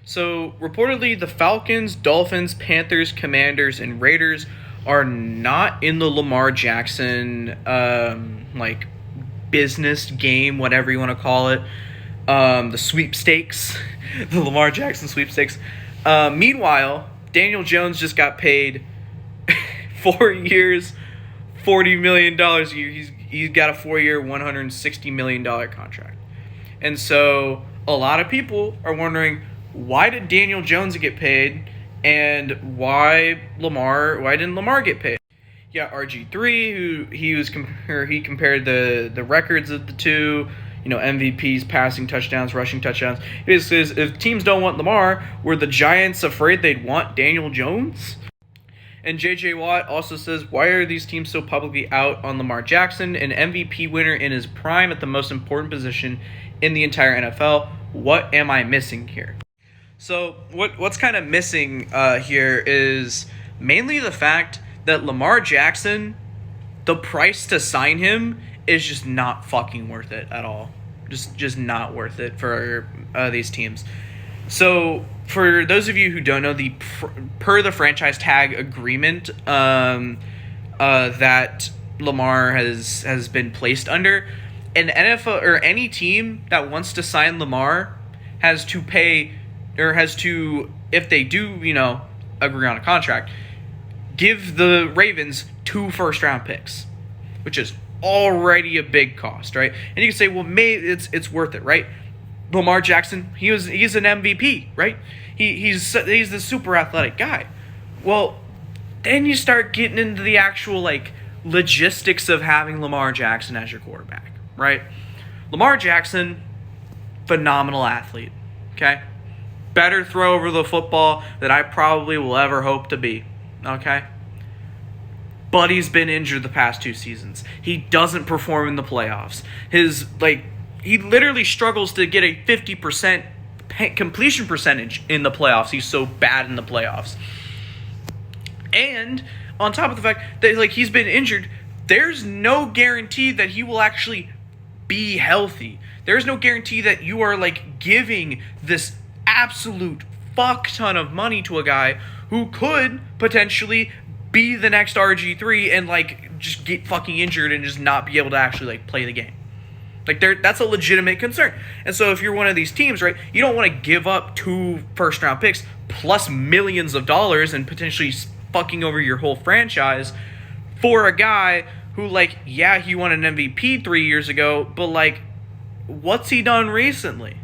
So, reportedly, the Falcons, Dolphins, Panthers, Commanders, and Raiders are not in the Lamar Jackson, business game, whatever you want to call it. The sweepstakes, the Lamar Jackson sweepstakes. Meanwhile, Daniel Jones just got paid 4 years, $40 million a year. He's got a 4-year, $160 million contract. And so a lot of people are wondering, why did Daniel Jones get paid, and why didn't Lamar get paid? Yeah, RG3, who he compared the records of the two, MVPs, passing touchdowns, rushing touchdowns. It says, if teams don't want Lamar, were the Giants afraid they'd want Daniel Jones? And J.J. Watt also says, why are these teams so publicly out on Lamar Jackson, an MVP winner in his prime at the most important position in the entire NFL? What am I missing here? So what's kind of missing here is mainly the fact that Lamar Jackson, the price to sign him is just not fucking worth it at all. Just not worth it for these teams. So for those of you who don't know, per the franchise tag agreement that Lamar has been placed under, an NFL or any team that wants to sign Lamar has to pay, or has to, if they do, agree on a contract, give the Ravens 2 first-round picks, which is already a big cost, right? And you can say, well, maybe it's worth it, right? Lamar Jackson, he's an MVP, right? He's the super athletic guy. Well, then you start getting into the actual logistics of having Lamar Jackson as your quarterback, right? Lamar Jackson, phenomenal athlete, okay? Better throw over the football than I probably will ever hope to be, okay? But he's been injured the past 2 seasons. He doesn't perform in the playoffs. He literally struggles to get a 50% completion percentage in the playoffs. He's so bad in the playoffs. And on top of the fact that he's been injured, there's no guarantee that he will actually be healthy. There's no guarantee that you are giving this absolute fuck ton of money to a guy who could potentially be the next RG3 and just get fucking injured and just not be able to actually play the game. That's a legitimate concern. And so if you're one of these teams, right, you don't want to give up 2 first-round picks plus millions of dollars and potentially fucking over your whole franchise for a guy who, he won an MVP 3 years ago, but, what's he done recently?